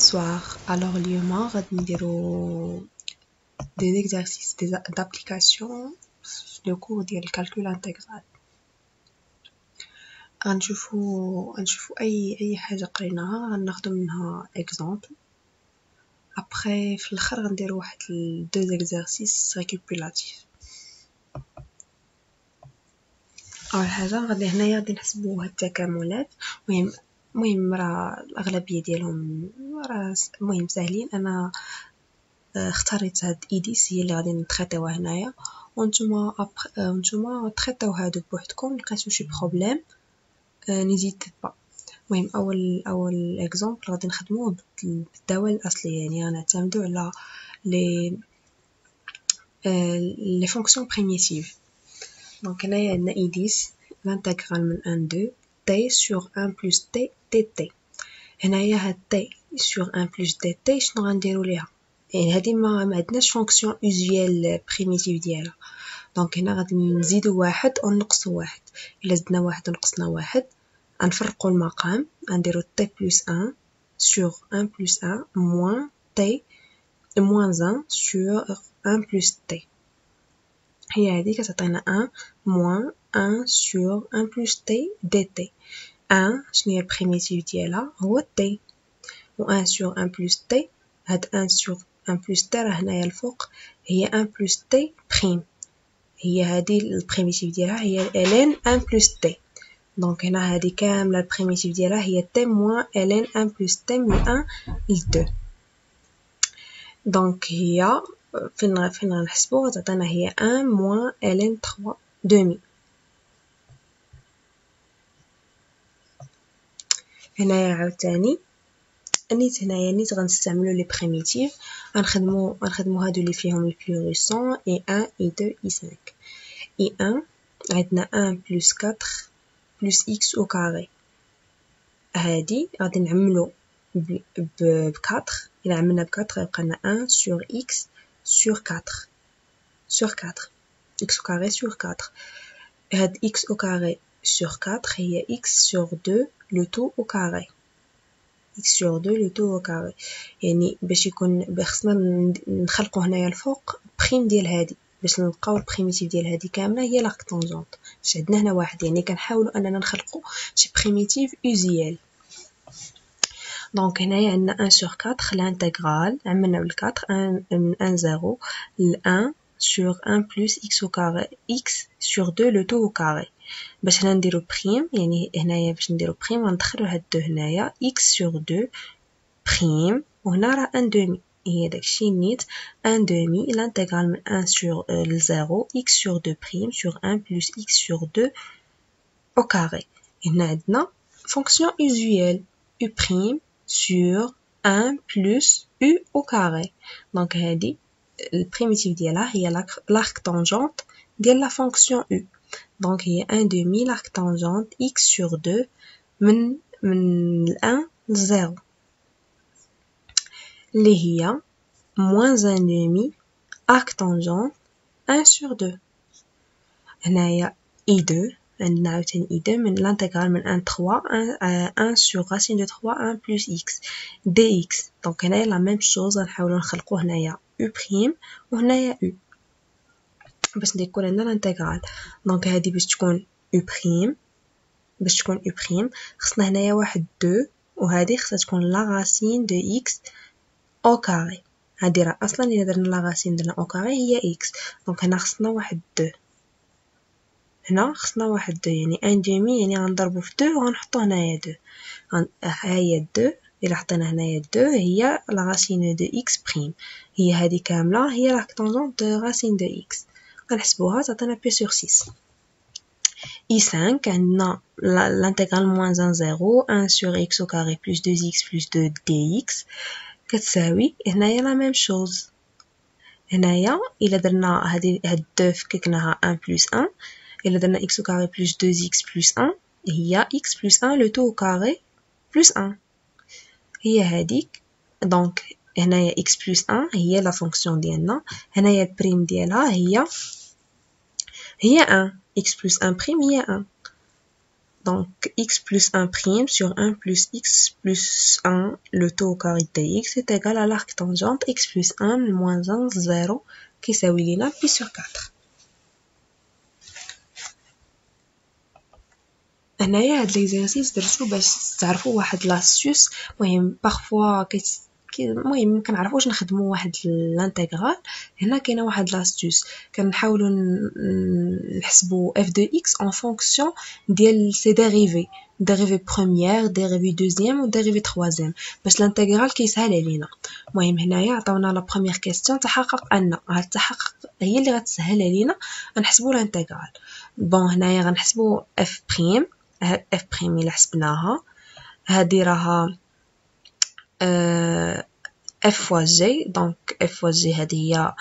Bonsoir. Alors, اليوم غادي نديرو des exercices d'application le cours ديال الكالكول انتغرال. غنشوفو اي حاجه قريناها غناخدو منها exemple. après في الاخر غنديرو واحد deux exercices récapitulatifs. اول حاجه غادي هنايا غادي نحسبو هاد التكاملات. المهم راه الاغلبيه ديالهم راه المهم ساهلين. انا اختاريت هاد ايديس هي اللي غادي نتريطيوها هنايا، وانتوما تريطيو هادو بوحدكم. لقيتو شي بروبليم نيزيتي با. المهم اول اكزامبل غادي نخدموه بالدوال الاصليه، يعني غنعتمدو على لي فونكسيون بريميتيف. دونك هنايا عندنا ايديس l'intégral من 1 2 t sur 1 plus t dt. هنايا هاد t sur 1 plus dt شنو غنديرو ليها؟ يعني هادي ما عندناش فونكسيون اوزيال بريميتيف ديالها. دونك هنا غادي نزيدو واحد ونقصو واحد. الا زدنا واحد ونقصنا واحد غنفرقو المقام، غنديرو t plus 1 sur 1 plus 1 moins t moins 1 sur 1 plus t. هي هادي كتعطينا 1 moins 1 sur 1 plus t dt. 1 شنو هي البريميتيف ديالها هو t، و 1 sur 1 plus t هاد 1 sur 1 plus t راه هنايا الفوق هي 1 plus t prime. هي هادي البريميتيف ديالها هي ln 1 plus t. دونك هنا هادي كامله البريميتيف ديالها هي t moins ln 1 plus t من 1 ل 2. دونك هي فين غنحسبو غتعطينا هي 1 moins ln 3 demi. هنايا عاوتاني نيت غنستعملو لي بريميتيف. غنخدمو هادو اللي فيهم البلو ريسون اي 1 اي 2 اي 5. اي 1 عندنا 1 plus 4 plus x au carré. هادي غادي نعملو ب 4. الا عملنا ب 4 غيبقى لنا 1 sur x sur 4 x au carré sur 4. هاد x au carré sur 4 هي x sur 2 le tout au carré. x sur 2 le tout au carré. يعني باش يكون خصنا نخلقو هنايا الفوق بريم ديال هادي باش نلقاو البريميتيف ديال هادي كامله هي لاك طونجونط. باش عندنا هنا واحد يعني كنحاولوا اننا نخلقو شي بريميتيف اوزيال. دونك هنايا عندنا 1 sur 4 l'intégral عملنا بال 4 من 1 0 ل 1 sur 1 plus x au carré x sur 2 le tout au carré. باش هنا نديرو بريم، يعني هنايا باش نديرو بريم غندخلو هاد 2 هنايا x sur 2 بريم، وهنا راه 1 demi هي داكشي نيت 1 demi l'intégral من 1 sur 0 x sur 2 prime sur 1 plus x sur 2 au carré. هنا عندنا fonction usuelle u prime sur 1 plus u au carré. دونك هادي البريميتيف ديالها هي l'arc tangente ديال la fonction u. دونك هي 1 demi l'arc tangente x sur 2 من 1 ل 0 اللي هي moins 1 demi arc tangente 1 sur 2. هنايا i2 عندنا عاوتاني i2 من l'intégral من 1 3 1 sur racine de 3 1 plus x dx. دونك هنايا لا ميم شوز غنحاولو نخلقو هنايا u prime وهنايا u باش يكون عندنا الانتغرال. دونك هادي باش تكون u prime خصنا هنايا واحد 2 وهادي خصها تكون لا راسين دو x au carré. هادي راه اصلا الا درنا لا راسين درنا au carré هي x. دونك هنا خصنا واحد 2 يعني 1 demi يعني غنضربو في 2 وغنحطو هنايا 2. هي 2 الا حطينا هنايا 2 هي لا راسين دو x بريم. هي هادي كامله هي لا طونجونط دو راسين دو x. غنحسبوها تعطينا بي سور 6. i5 عندنا l'intégral moins 1 0 1 sur x au carré plus 2x plus 2 dx كتساوي هنايا لا ميم شوز. هنايا الا درنا هاد 2 فككناها 1 plus 1 الا درنا x au carré plus 2x plus 1 هي x plus 1 le tout au carré plus 1 هي هاديك. دونك هنايا x plus 1 هي لا فونكسيون ديالنا. هنايا البريم ديالها هي 1 x plus 1 prime هي 1. Donc x plus 1 prime sur 1 plus x plus 1, le taux au carré de x est égal à l'arctangente x plus 1 moins 1, 0, qui s'appelle لنا pi sur 4. هنايا هاد ليزيرسيس درتو باش تعرفوا واحد لاستيوس مهم بارفوا المهم مكنعرفوش نخدموا واحد لانتيغرال. هنا كاينه واحد لاستيوس كنحاولوا نحسبوا f de x en fonction ديال سي ديريفي بروميير ديريفي دوزيام و ديريفي تروازيام باش الانتيغرال كيسهل علينا. المهم هنايا عطاونا لا بروميير كيسيون تحقق ان التحقق هي اللي غتسهل علينا نحسبوا الانتيغرال. بون هنايا غنحسبوا f بريم إلا حسبناها هادي راها f fois g donc f fois g هادي هي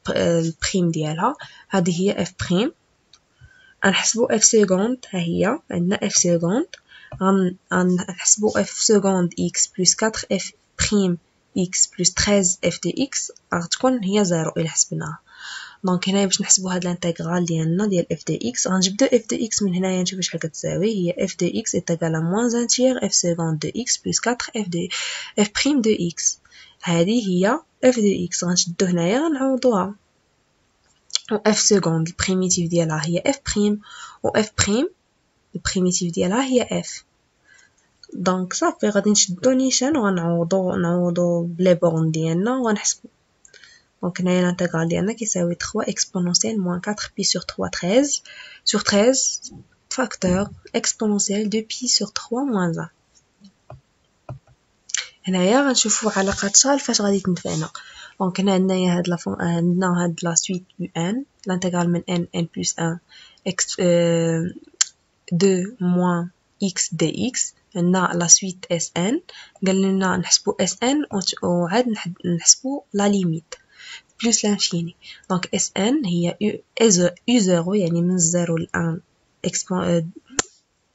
البريم ديالها هادي هي f بريم. غنحسبوا f سكوند ها هي عندنا f سكوند غنحسبوا f سكوند x plus 4 f بريم x plus 13 f de x غتكون هي 0 إلا حسبناها. دونك هنايا باش نحسبوا هاد الانتيغرال ديالنا ديال f de x غنجبدو f de x من هنايا نشوفو شحال كتساوي. هي f de x est égal à moins 1 tiers f seconde de x plus 4 f prime de x. هذه هي f de x غنشدو هنايا غنعوضوها و f seconde البريميتيف ديالها هي f prime و f prime البريميتيف ديالها هي f. دونك صافي غادي نشدو نيشان و غنعوضو بلي بورن ديالنا و غنحسبو. Donc, l'intégral ديالنا كيساوي 3 exponentielle moins 4 pi sur 3 13 sur 13 facteur exponentielle de pi sur 3 moins 1. هنايا غنشوفوا علاقة شال فاش غادي تنفعنا. دونك هنا عندنا هاد لا سويت un l'intégral من n plus 1 x 2 moins x dx. عندنا لا سويت sn قال لنا نحسبوا sn وعاد نحسبوا لا ليميت plus l'infini. Donc Sn هي u0 يعني من 0 ل 1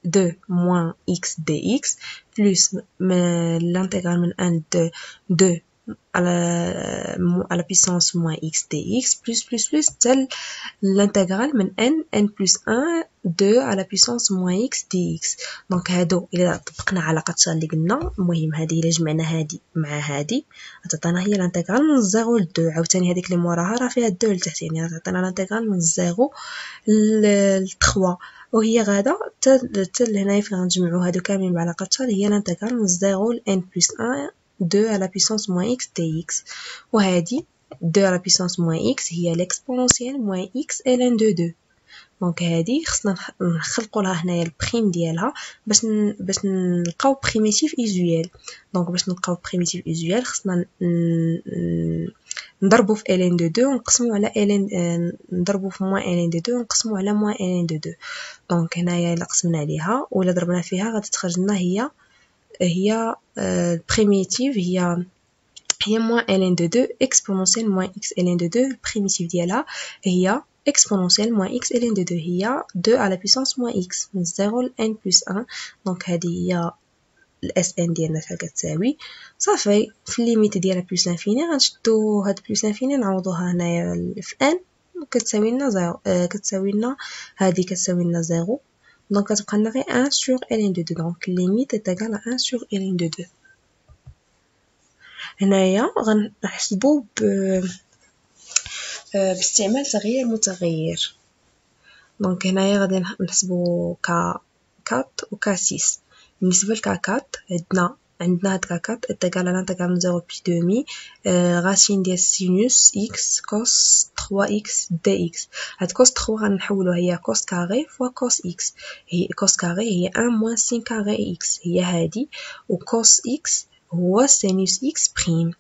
2 moins x dx plus l'intégral من 1 de 2 à la puissance moins x dx plus tel l'intégral من n plus 1 2 à la puissance moins x dx. donc هادو إلا طبقنا علاقة شال اللي قلنا المهم هادي إلا جمعنا هادي مع هادي غتعطينا هي الانتيغرال من 0 ل 2 عاوتاني هذيك اللي موراها راه فيها 2 لتحت يعني غتعطينا الانتيغرال من 0 ل 3 وهي غادا حتى لهنايا فين غنجمعو هادو كاملين بعلاقة شال هي الانتيغرال من 0 ل n plus 1 2 à la puissance moins x dx. وهادي 2 à la puissance moins x هي l'exponentielle moins x ln de 2. دونك هادي خصنا نخلقوا لها هنايا البريم ديالها باش نلقاو بريميتيف ايزويال. دونك باش نلقاو بريميتيف ايزويال خصنا نضربوا في ln de 2 ونقسموا على ln نضربوا في moins ln de 2 ونقسموا على moins ln de 2. دونك هنايا الا قسمنا عليها ولا ضربنا فيها غادي تخرج لنا هي البريميتيف هي moins ln de 2 exponentielle moins x ln de 2 البريميتيف ديالها هي exponentielle moins x ln de 2 هي 2 à la puissance moins x من 0 ل n plus 1. دونك هذه هي الاس ان ديالنا شحال كتساوي صافي في الليميت ديالها بلس لانفيني غنشدو هاد بلس لانفيني نعوضوها هنايا في ان كتساوي لنا 0 كتساوي لنا هادي كتساوي لنا 0 دونك كتبقى لنا غير 1 sur ln de 2 دونك الليميت est égal à 1 sur ln de 2. هنايا غنحسبو باستعمال تغيير متغير. دونك هنايا غادي نحسبو ك 4 و ك 6. بالنسبه لك 4 عندنا هاد ك 4 اتغال لانتيغرال من 0 بي دومي راسين ديال سينوس x cos 3x dx. هاد cos 3 غنحولوها هي cos كاري فوا cos x. هي cos كاري هي 1 moins sin كاري x هي هادي و cos x هو سينوس x بريم.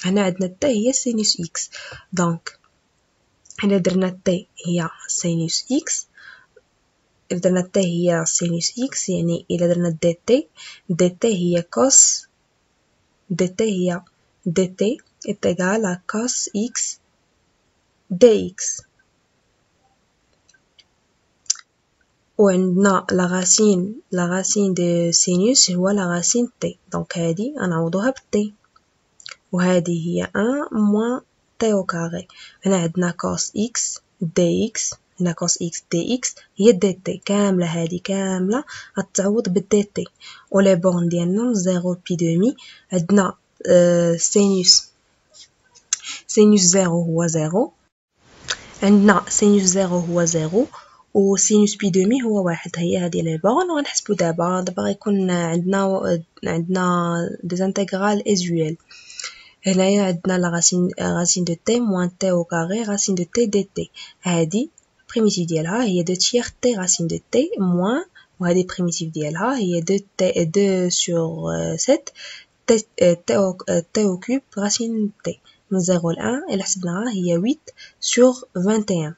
هنا عندنا تا هي سينوس x. دونك هنا درنا تي هي سينوس x إذا درنا تي هي سينوس x يعني إلا درنا دي تي هي كوس دي تي إتغال à cos x dx. وعندنا لا راسين دو سينوس هو لا راسين تي. دونك هادي غنعوضوها بالتي وهادي هي 1 moins t au carré. هنا عندنا cos x dx هنا كوس إكس دي إكس هي دي تي كاملة، هادي كاملة غتعوض بالدي تي. و لي بورن ديالنا زيرو بي دومي عندنا سينوس زيرو هو زيرو، عندنا سينوس زيرو هو زيرو و سينوس بي دومي هو واحد. هي هادي لي بورن وغنحسبو دابا غيكون عندنا دي انتغرال ايزويل. هنايا عندنا لا راسين دو تي موان تي او كاري راسين دو تي دي تي، هادي بريميتيف ديالها هي دو تيير تي راسين دو تي موان، وهادي بريميتيف ديالها هي دو تي دو سور سيت تي او كوب راسين تي. من 0 ل 1 إلا حسبناها هي 8 سور 21.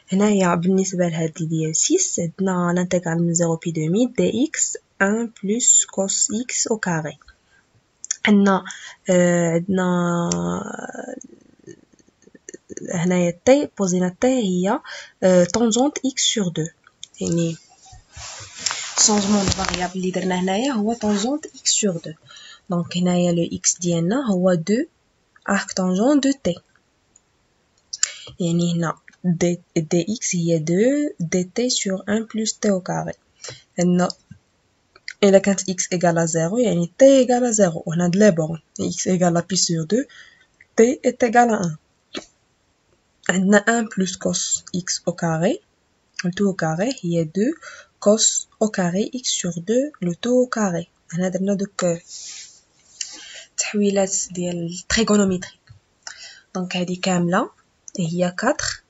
هنايا بالنسبة لهادي ديال 6 عندنا لانتيغرال من 0 بي دومي دي إكس 1 بلس كوس إكس أو كاري. عندنا هنايا تي بوزينا تي هي طونجونت إكس سور 2، يعني شونجمون فاريابل اللي درنا هنايا هو طونجونت إكس سور 2. دونك هنايا لو إكس ديالنا هو 2 arc tangent de t، يعني هنا dx هي 2 dt sur 1 plus t au carré. هنا إلا كانت x égale à 0 يعني t égale à 0، وهنا د لي بورن x égale à pi sur 2 t est égal à 1. عندنا 1 plus cos x au carré le tout au carré هي 2 cos au carré x sur 2 le tout au carré. هنا درنا دوك تحويلات ديال التريغونومتري. دونك هادي كاملة هي 4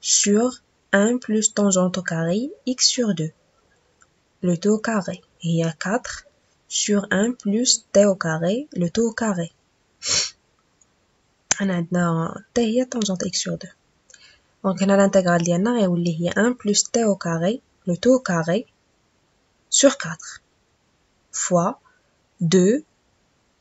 sur 1 plus tangente au carré x sur 2 le tout au carré هي 4 sur 1 plus t au carré le tout au carré. هنا عندنا t هي tangente x sur 2. دونك هنا الانتغرال ديالنا غيولي هي 1 plus t au carré le tout au carré sur 4 fois 2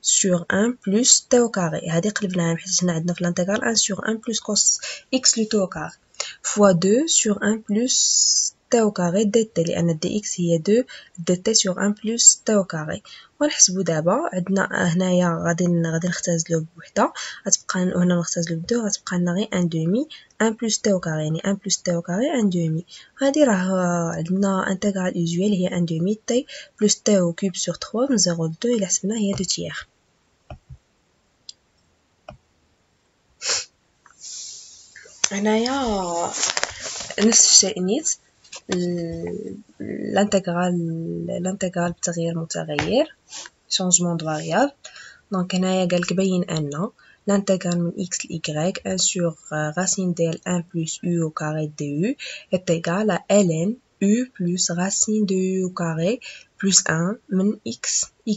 sur 1 plus t au carré. هادي قلبناها حيت هنا عندنا في الانتغرال 1 sur 1 plus cos x le tout au carré fois 2 sur 1 plus t au carré dt، لأن dx هي 2 dt sur 1 plus t au carré. ونحسبو دابا عندنا هنايا غادي نختزلو بوحدة غتبقى، وهنا نختزلو بدو غتبقى لنا غير 1 دومي 1 plus t au carré، يعني 1 plus t au carré 1 دومي. هادي راه عندنا انتغرال اوزويل هي 1 دومي t plus t au cube sur 3 من 0 ل 2 إلا حسبنا هي 2 تيير. هنايا نفس الشيء نيت الانتغرال بتغيير متغير changement de variable. دونك هنايا قالك بين ان l'intégral من x ل y 1 sur racine ديال 1 plus u au carré du est égal à ln u plus racine de u au carré plus 1 من x y.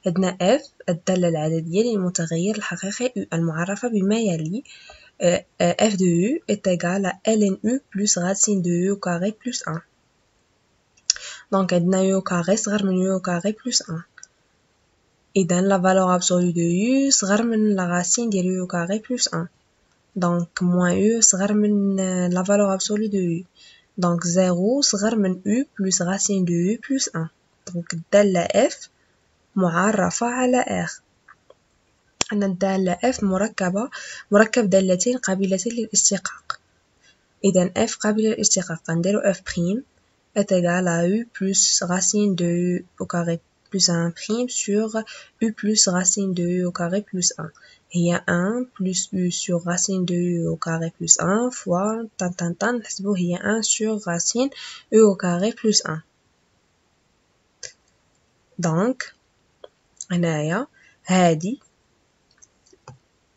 عندنا f الدالة العددية للمتغير الحقيقي u المعرفة بما يلي f de u est égal à ln u plus racine de u au carré plus 1. Donc عندنا u au carré صغر من u au carré plus 1. إذن la valeur absolue de u صغر من la racine ديال u au carré plus 1. Donc moins u صغر من la valeur absolue de u. Donc 0 صغر من u plus racine de u plus 1. Donc الدالة f معرفة على r. أن الدالة f مركب دالتين قابلتين للاشتقاق. إذن f قابلة للاشتقاق غنديرو f prime est égal à u plus racine de u au carré plus 1 prime sur u plus racine de u au carré plus 1. هي 1 plus u sur racine de u au carré plus 1 fois نحسبو هي 1 sur racine u au carré plus 1. Donc هنايا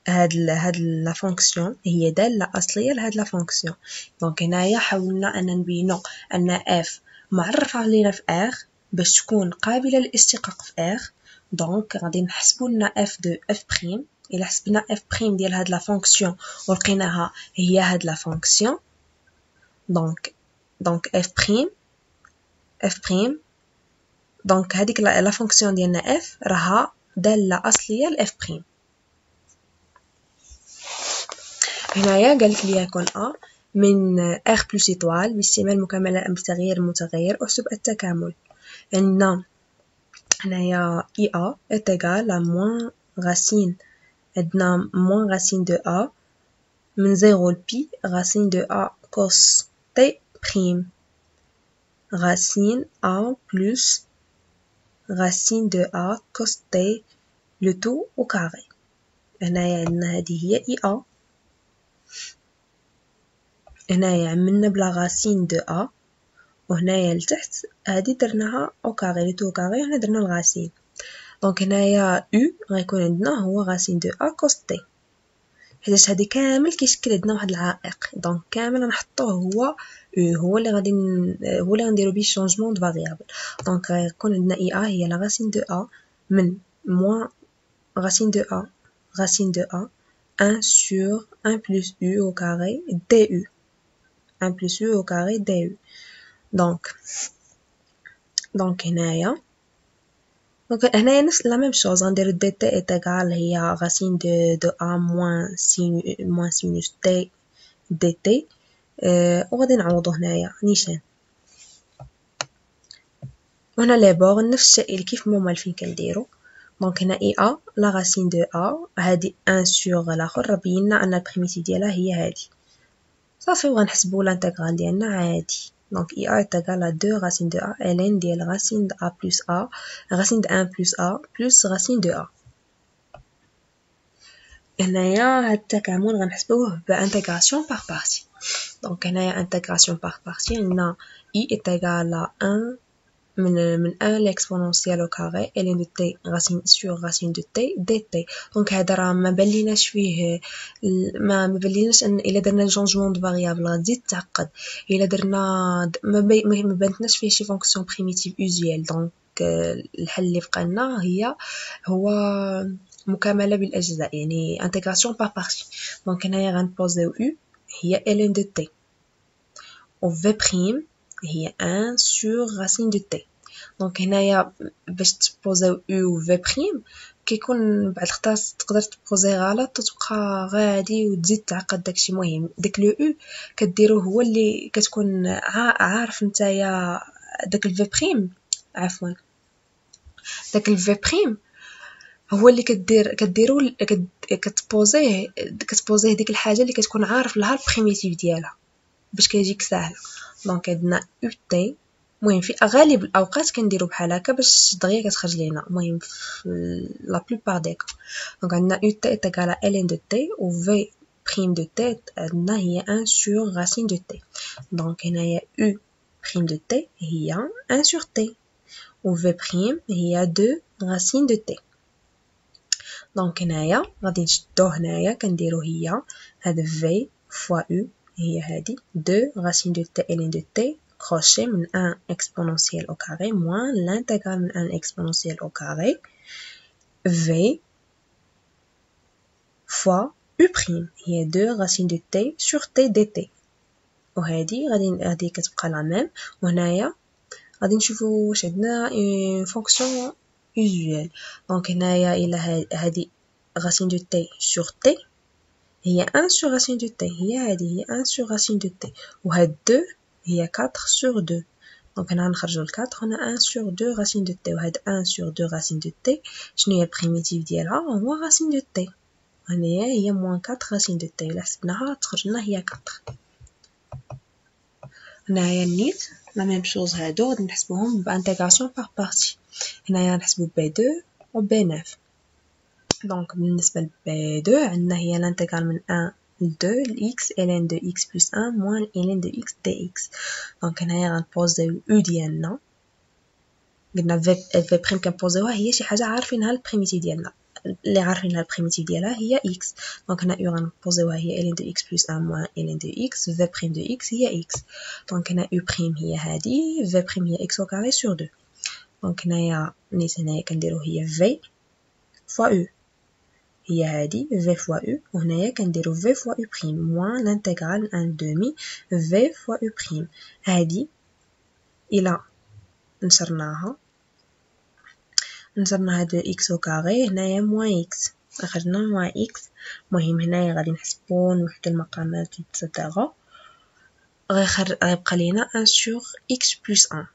هاد لا فونكسيون هي دالة أصلية لهاد لا فونكسيون. دونك هنايا حاولنا أن نبينو أن f معرفة علينا في r باش تكون قابلة للاشتقاق في r. دونك غادي نحسبو لنا f دو f بريم. إلا حسبنا f بريم ديال هاد لا فونكسيون ولقيناها هي هاد لا فونكسيون، دونك f بريم دونك هاديك لا فونكسيون ديالنا f راها دالة أصلية ل f بريم. هنايا قالك ليكن a من r plus étoile باستعمال مكملة بتغيير المتغير احسب التكامل. عندنا هنايا ia est égal à moins racine، عندنا moins racine de a من 0 ل pi racine de a cos t prime racine a plus racine de a cos t le tout au carré. هنايا عندنا هذه هي i a. هنايا عملنا بلا racine de a وهنايا لتحت هذه درناها au carré le tout au carré وهنا درنا الغاسين. دونك هنايا u غيكون عندنا هو racine de a cos t حيت هادي كامل كيشكل عندنا واحد العائق. دونك كامل غنحطوه هو هو اللي غادي نديرو بيه شونجمون دو فاريابل. دونك غيكون عندنا اي ا هي لا راسين دو ا من موان racine de a 1 sur 1 plus u au carré du 1 plus u au carré du. donc هنايا نفس la même chose غنديرو dt est égal هي racine de a moins sinus t dt وغادي نعوضو هنايا نيشان. وهنا لي بور نفس الشيء اللي كيف موالفين كنديرو. دونك هنا اي ا لا راسين دو ا هادي 1 سور الاخر راه بينا ان البريميتيف ديالها هي هادي صافي وغنحسبو لانتيغرال ديالنا عادي. دونك اي ا تاغال ا 2 راسين دو ا ln ديال راسين د ا بلس ا راسين د 1 بلس ا بلس راسين دو ا. هنايا هاد التكامل غنحسبوه بانتيغراسيون باغ بارتي. دونك هنايا انتيغراسيون باغ بارتي عندنا اي تاغال ا 1 من 1 l'exponentielle au carré ln de t racine sur racine de t dt. دونك هذا راه ما بليناش فيه ما بليناش ان الا درنا جونجمون دو فاريابل غتزيد تعقد. الا درنا ما بانتناش فيه شي فونكسيون بريميتيف اوزيال. دونك الحل اللي بقى لنا هو مكامله بالاجزاء يعني انتيغراسيون باغ بارتي. دونك هنايا غنبوزيو u هي ln de t و v prime هي 1 sur racine de t. دونك هنايا باش تبوزيو u و v prime كيكون بعد الخطاس تقدر تبوزي غلط وتبقى غادي وتزيد تعقد داكشي. مهم داك لو u كديروه هو اللي كتكون عارف نتايا داك الv prime عفوا داك الv prime هو اللي كديرو كتبوزيه ديك الحاجه اللي كتكون عارف لها البريميتيف ديالها باش كيجيك ساهل. دونك عندنا ut المهم في غالب الاوقات كنديرو بحال هكا باش دغيا كتخرج لينا. المهم لا بلوبار دي كا. دونك عندنا ut égale ln de t و v prime de t عندنا هي 1 sur racine de t. دونك هنايا u prime de t هي 1 sur t و v prime هي 2 racine de t. دونك هنايا غادي نشدو هنايا كنديرو هي هاد v fois u هي هادي 2 racine de t ln de t crochet من 1 exponentielle au carré moins l'intégrale من 1 exponentielle au carré v fois u prime هي 2 racine de t sur t dt. وهادي غادي كتبقى لا ميم. وهنايا غادي نشوفو واش عندنا اون فونكسيون usuelle. دونك هنايا الى هادي racine de t sur t هي 1 sur racine de t هي هادي هي 1 sur racine de t وهاد 2 هي 4 sur 2. دونك هنا نخرجو ل 4 هنا 1 sur 2 racine de t وهاد 1 sur 2 racine de t شنو هي البريميتيف ديالها هو racine de t. هنايا هي moins 4 racine de t الا حسبناها تخرج لنا هي 4. هنايا نيت لا ميم شوز هادو غادي نحسبوهم بانتيغراسيون باغ بارتي. هنايا نحسبو b2 و b9. دونك بالنسبه ل b2 عندنا هي لانتيغرال من 1 ل 2 x ln de x plus 1 moins ln de x dx. دونك هنايا غنبوزيو u ديالنا قلنا v بريم كنبوزيوها هي شي حاجه عارفينها البريميتيف ديالنا اللي عارفينها البريميتيف ديالها هي x. دونك هنا u غنبوزيوها هي ln de x plus 1 moins ln de x v prime de x هي x. دونك هنا u prime هي هادي v prime هي x au carré sur 2. دونك هنايا نيت هنايا كنديرو هي v fois u هي هادي v fois u وهنايا كنديرو v fois u prime moins l'intégrale 1 demi v fois u prime. هادي الى نشرناها هاد x au carré هنايا moins x اخرجنا moins x. مهم هنايا غادي نحسبو نوحدو المقامات etc. غيبقى لينا 1 sur x plus 1.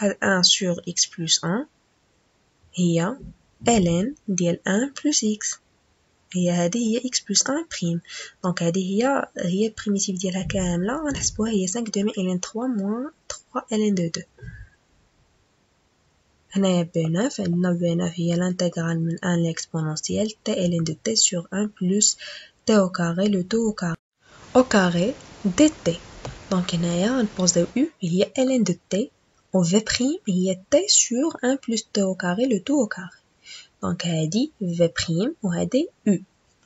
هاد 1 sur x plus 1 هي ln ديال 1 plus x هي x plus 1 prime. Donc هي البريميتيف ديالها كاملة غنحسبوها هي 5 demi ln 3 moins 3 ln de 2. هنايا B9 عندنا B9 هي l'intégrale من 1 l'exponentielle t ln de t sur 1 plus t au carré le tout au carré dt. Donc هنايا غنبوزيو u هي ln de t و v' هي t sur 1 plus t au carré le tout au carré. Donc هادي v' وهادي u.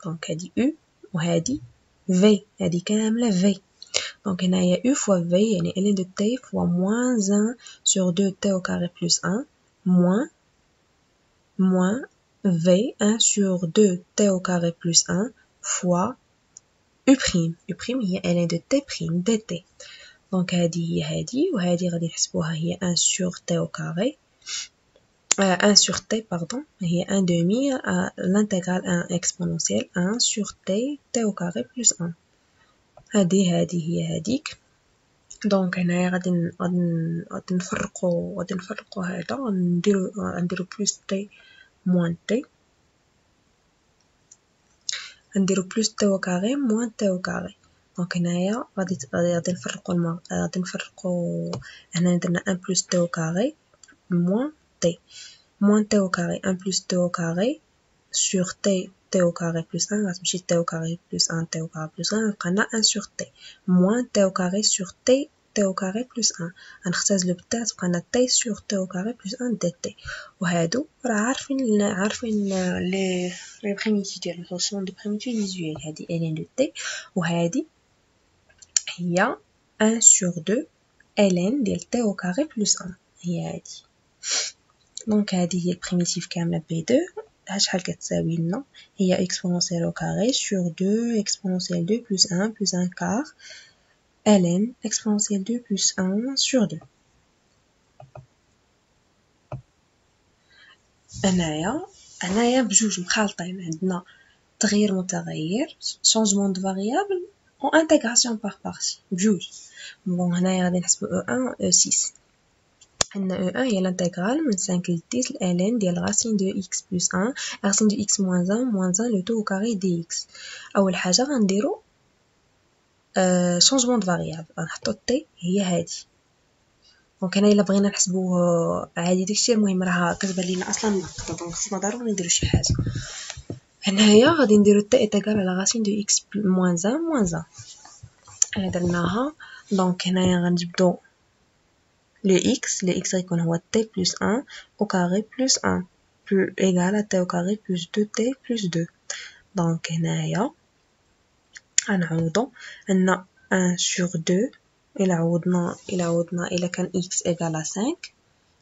Donc هادي u وهادي v. هادي كاملة v. Donc هنايا u fois v يعني ln de t fois moins 1 sur 2 t au carré plus 1 moins v 1 sur 2 t au carré plus 1 fois u'. u' هي ln de t prime dt. Donc هادي هي هادي وهادي غادي نحسبوها هي 1 sur t au carré 1 sur t pardon هي 1 demi l'intégrale 1 exponentielle 1 sur t au carré plus 1. هادي هي هاديك. دونك هنايا غادي نفرقو هذا غنديرو بلس تي موان تي نديرو بلس تي او كاري موان تي او كاري. دونك هنايا غادي نفرقو هنا درنا 1 بلس تي او كاري موان تي او كاري 1 بلس تي او كاري sur t au carré plus 1 غتمشي t au carré plus 1 t au carré plus 1 غنبقى لنا 1 sur t moins t au carré sur t au carré plus 1 غنختزلو بالتا تبقى لنا t sur t au carré plus 1 dt. وهادو راه عارفين لي بريميتيف ديال الفونكسيون دو بريميتيف فيزويل. هادي ln de t وهادي هي 1 sur 2 ln ديال t au carré plus 1 هي هادي. دونك هادي هي البريميتيف كاملة b2 شحال كتساوي لنا هي exponentielle au carré sur 2 exponentielle 2 plus 1 plus 1 quart ln exponentielle 2 plus 1 sur 2. هنايا بجوج مخالطين عندنا تغيير متغير changement de variable و intégration par partie بجوج. بون هنايا غادي نحسبو E1 E6. عندنا E1 هي l'intégrale من 5 ل 10 ln ديال racine de x plus 1 racine de x moins 1 le tout au carré dx. أول حاجة غنديرو changement de variable غنحطو t هي هادي. دونك هنا إلا بغينا نحسبوه عادي داكشي المهم راه كتبان لينا أصلا ناقصة دونك خصنا ضروري نديرو شي حاجة. هنايا غادي نديرو t est égal à la racine de x moins 1 هنا درناها. دونك هنايا غنجبدو le x غيكون هو t plus 1 au carré plus 1 plus égal à t au carré plus 2t plus 2. دونك هنايا غنعوضو عندنا 1 sur 2 إلا عوضنا إلا كان x égal à 5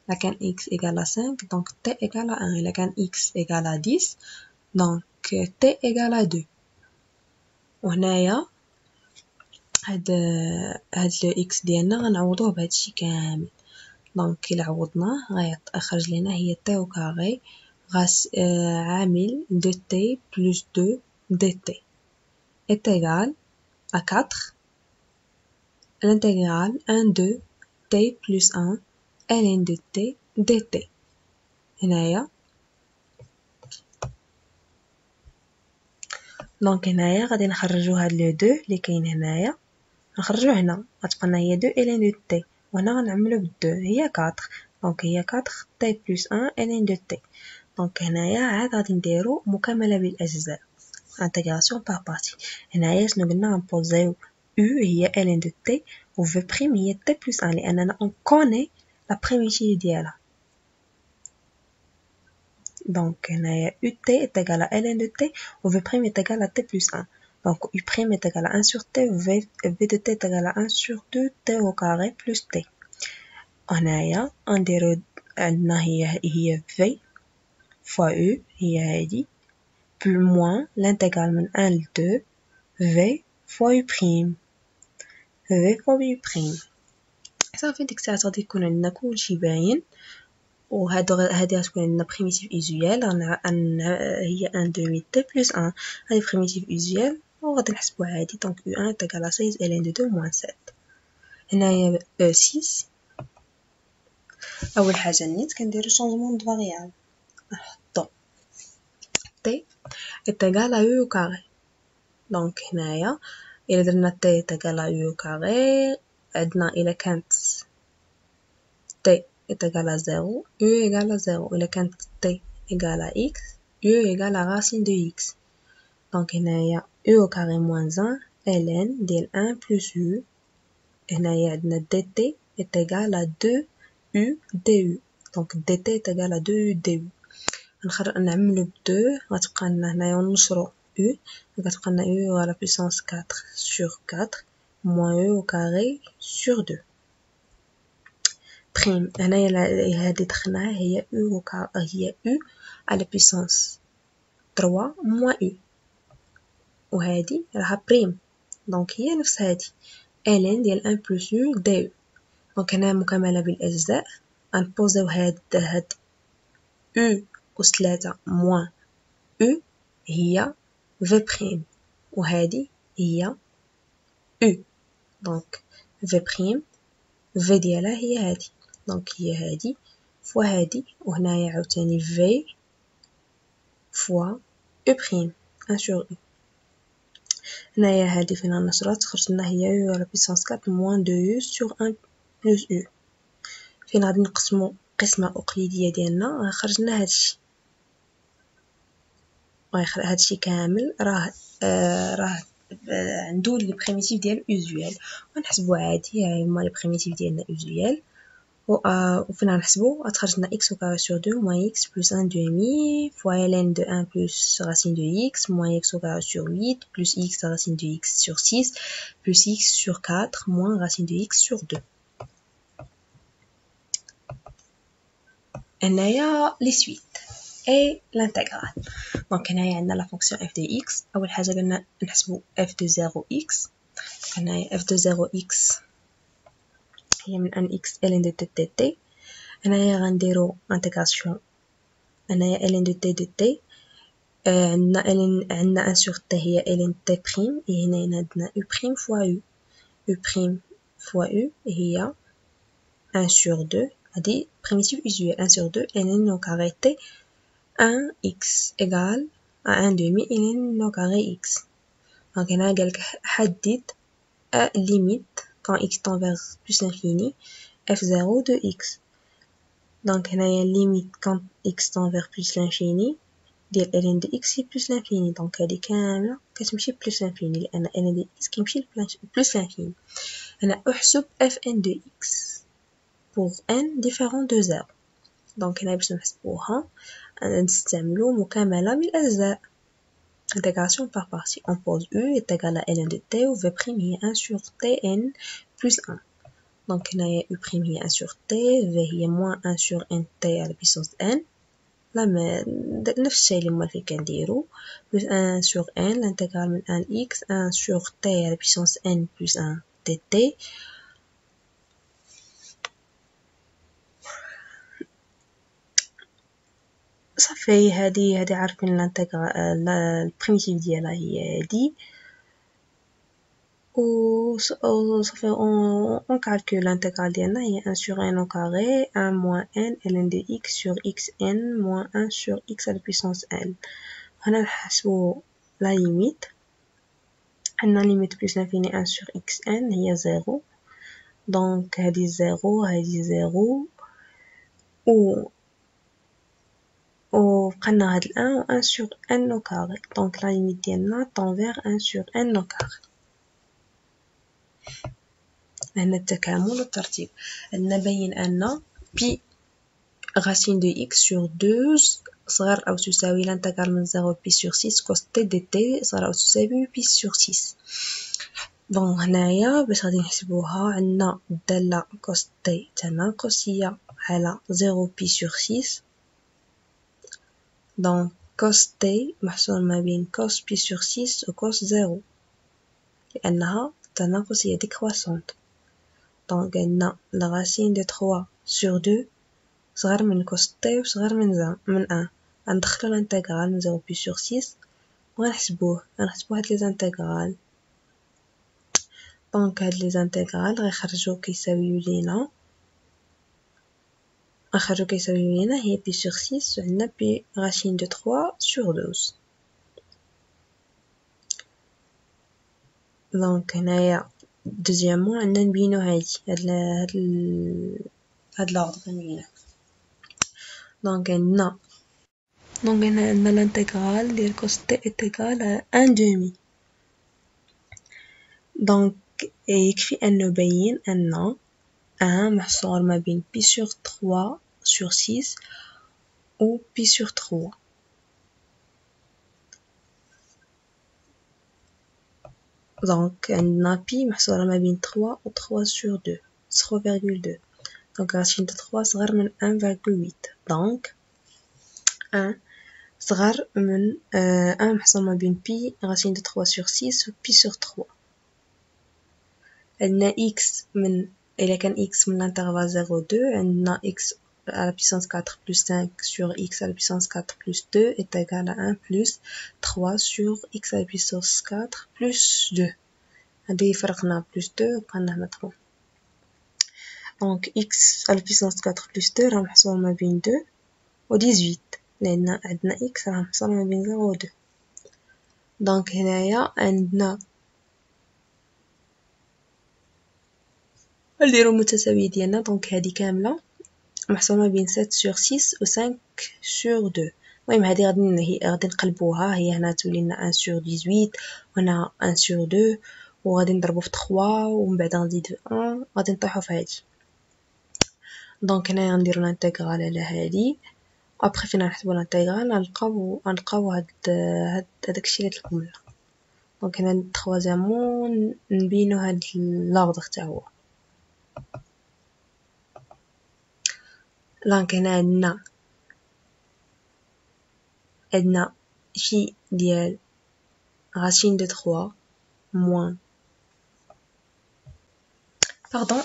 إلا كان x égal à 5 دونك t égal à 1 إلا كان x égal à 10 دونك t égal à 2. وهنايا هاد لو x ديالنا غنعوضوه بهادشي كامل. دونك إلا عوضناه غيخرج لينا هي t au carré عامل 2t plus 2 dt est égal à 4 l'intégrale 1 2 t plus 1 ln de t dt. هنايا دونك هنايا غادي نخرجو هاد لو 2 اللي كاين هنايا نخرجوه هنا غتبقى لنا هي 2 ln de t وهنا غنعملو ب 2 هي 4 دونك هي 4 t plus 1 ln de t. دونك هنايا عاد غادي نديرو مكاملة بالأجزاء intégration par partie. هنايا شنو قلنا غنبوزيو u هي ln de t و v' هي t plus 1 لأننا on connaît la primitive ديالها. دونك هنايا ut est égal à ln de t و v' est égal à t plus 1. Donc u' est égal à 1 sur t v de t est égal à 1 sur 2 t au carré plus t. هنايا غنديرو عندنا هي v fois u هي هادي plus moins l'intégrale من 1 ل 2 v fois u'. v fois u'. صافي ديك الساعة غادي يكون عندنا كلشي باين. وهادي غتكون عندنا بريميتيف ايزويال هي 1 demi t plus 1 هادي بريميتيف ايزويال وغادي نحسبو عادي. دونك u1 est égal à 16 ln de 2 moins 7. هنايا E6 أول حاجة نيت كنديرو changement de variable نحطو t est égal à u au carré. Donc هنايا إلا درنا t est égal à u au carré عندنا إلا كانت t est égal à 0 u égale à 0. إلا كانت t égale à x u égale à racine de x. Donc هنايا u au carré moins 1 ln ديال 1 plus u. هنايا عندنا dt est égal à 2u du. Donc dt est égal à 2u du. نعملو ب 2 غتبقى لنا هنايا ونشرو u غتبقى لنا u à la puissance 4 sur 4 moins u au carré sur 2 prime. هنايا هادي دخلناها هي u au carré هي u à la puissance 3 moins u وهادي راها بريم دونك هي نفس هادي ln ديال 1 plus u du. دونك هنا مكملة بالأجزاء غنبوزيو هاد u أس 3 moins u هي v prime وهادي هي u. دونك v prime v ديالها هي هادي دونك هي هادي فوا هادي وهنايا عاوتاني v فوا u prime 1 sur u. هنايا هادي فين غنشروها تخرج لنا هي u على puissance 4 moins 2u sur 1 plus u. فين غادي نقسمو قسمة أقليدية ديالنا غيخرج لنا هادشي هادشي كامل راه عندو لي بريميتيف ديال اوزويال ونحسبو عادي هاي هما لي بريميتيف ديالنا اوزويال وفين غنحسبو غتخرج لنا x au carré sur 2 moins x plus 1 demi fois ln de 1 plus racine de x moins x au carré sur 8 plus x racine de x sur 6 plus x sur 4 moins racine de x sur 2. هنايا لي سويت et l'intégrale. Donc هنايا عندنا la fonction f de x. أول حاجة قلنا نحسبو f de 0x. هنايا f de 0x هي من ان x ln de t dt. هنايا غنديرو intégration. هنايا ln de t de t. عندنا 1 sur t هي ln t prime. هنا عندنا u prime fois u. u prime fois u هي 1 sur 2. هذه primitive usuelle 1 sur 2 ln au carré t 1x égale à 1 demi ln au carré x. Donc هنا قالك حدد limite quand x tend vers plus l'infini f0 de x. Donc هنايا limite quand x tend vers plus l'infini ديال ln de x هي plus l'infini. Donc هذه كاملة كتمشي plus l'infini لأن ln de x كيمشي plus l'infini. هنا أحسب fn de x pour n différent de 0. Donc هنا باش نحسبوها نستعملو مكاملة بالأجزاء intégration par partie. On pose u est égal à ln de t où v' هي 1 sur tn plus 1. Donc هنايا u' هي 1 sur t v هي moins 1 sur nt à la puissance n. لا نفس الشيء اللي هما فين كنديرو plus 1 sur n l'intégrale من 1 x 1 sur t à la puissance n plus 1 dt. صافي هادي عارفين الانتيغرال البريميتيف ديالها هي هادي و صافي on calcule l'intégrale ديالنا هي 1 sur n au carré 1 moins n ln de x sur xn moins 1 sur x à la puissance n. هنا نحسبو la limite. عندنا limite plus l'infini 1 sur xn هي 0 donc هادي 0 هادي 0 وبقالنا هاد ال 1 و 1 sur n au carré. Donc la limite ديالنا tend vers 1 sur n au carré. هنا التكامل والترتيب. عندنا باين أن pi racine de x sur 2 صغر أو تساوي l'intégrale من 0 pi sur 6 cos t dt صغر أو تساوي pi sur 6. دونك هنايا باش غادي نحسبوها عندنا الدالة cos t تناقصية على 0 pi sur 6. Donc cos t محصور ما بين cos pi sur 6 و cos 0 لأنها تناقصية décroissante. Donc عندنا la racine de 3 sur 2 صغر من cos t وصغر من 1. غندخلو الانتيغرال من 0 pi sur 6 وغنحسبوه هاد لي زانتيغرال. دونك هاد لي زانتيغرال غيخرجو كيساويو لينا هي pi sur 6 وعندنا pi racine de 3 sur 12. دونك هنايا دوزيامون عندنا نبينو هاد لوردر نبينو. دونك هنا عندنا الانتغرال ديال كوس تي est égal à 1 demi. دونك يكفي أن نبين أن 1 محصور ما بين بي sur 3 sur 6 و بي sur 3. دونك عندنا بي محصورة ما بين 3 و 3 sur 2 0,2. دونك راسين د 3 صغر من 1,8. دونك 1 صغر من 1 محصور ما بين بي راسين د 3 sur 6 و بي sur 3. عندنا x من إلا كان x من l'intervalle 0,2 عندنا x à la puissance 4 plus 5 sur x à la puissance 4 plus 2 est égal à 1 plus 3 sur x à la puissance 4 plus 2. هذه فرقنا plus 2 بقالنا هنا 3. donc x à la puissance 4 plus 2 راه محصور ما بين 2 و 18 لأن عندنا x راه محصور ما بين 0 و 2. donc هنايا عندنا نديرو المتساوية ديالنا. دونك هذه كاملة محصورة ما بين 7 sur 6 و 5 sur 2. المهم هذه غادي نقلبوها، هي هنا تولي لنا 1 sur 18 وهنا 1 sur 2 وغادي نضربو في 3 ومن بعد غنزيد في 1 غادي نطيحو في هادي. دونك هنايا غنديرو الانتغرال على هادي ابخي فين نحسبو الانتغرال غنلقاو هداك الشيء اللي طلبنا. دونك هنا تخوازامون نبينو هاد لوردر حتى هو. دونك هنا عندنا في ديال racine de 3 moins باردون.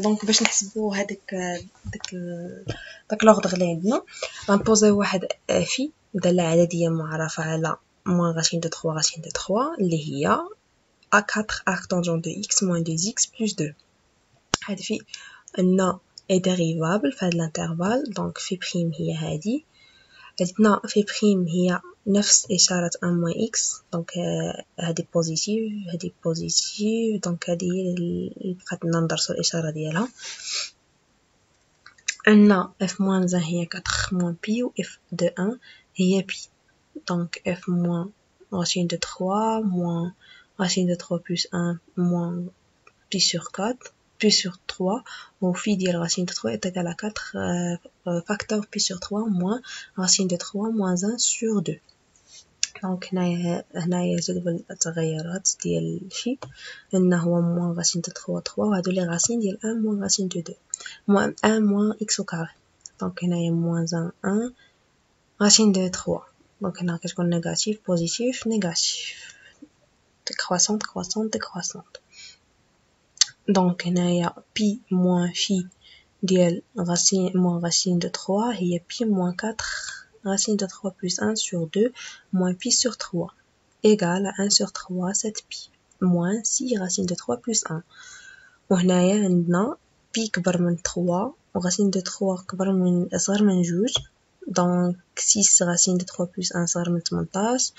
دونك باش نحسبو هذاك لوردر اللي عندنا غنبوزيو واحد في دالة عددية معرفة على moins racine de 3 racine de 3 اللي هي a4 arctangent de x moins 2x plus 2. هاد في عندنا est dérivable في هاد الانترفال. دونك في بريم هي هادي، عندنا في بريم هي نفس إشارة 1 moins x. دونك هادي بوزيتيف هادي بوزيتيف. دونك هادي هي اللي بقات لنا ندرسو الإشارة ديالها. عندنا f moins 1 هي 4 moins pi و f de 1 هي pi. دونك f moins racine de 3 moins racine de 3 plus 1 moins pi sur 4 pi sur 3 ou phi ديال racine de 3 est égal à 4 facteur pi sur 3 moins racine de 3 moins 1 sur 2. دونك هنايا جدول التغيرات ديال الفي عندنا هو moins racine de 3 3 وهادو لي racine ديال 1 moins racine de 2 moins 1 moins x au carré. دونك هنايا moins 1 1 racine de 3. دونك هنا كتكون نيجاتيف بوزيتيف نيجاتيف décroissante croissante décroissante. دونك هنايا pi moins phi ديال racine moins racine de 3 هي pi moins 4 racine de 3 plus 1 sur 2 moins pi sur 3 égale à 1 sur 3 7 pi moins 6 racine de 3 plus 1. وهنايا عندنا pi كبر من 3 و racine de 3 كبر من صغر من 2. دونك 6 racine de 3 plus 1 صغر من 18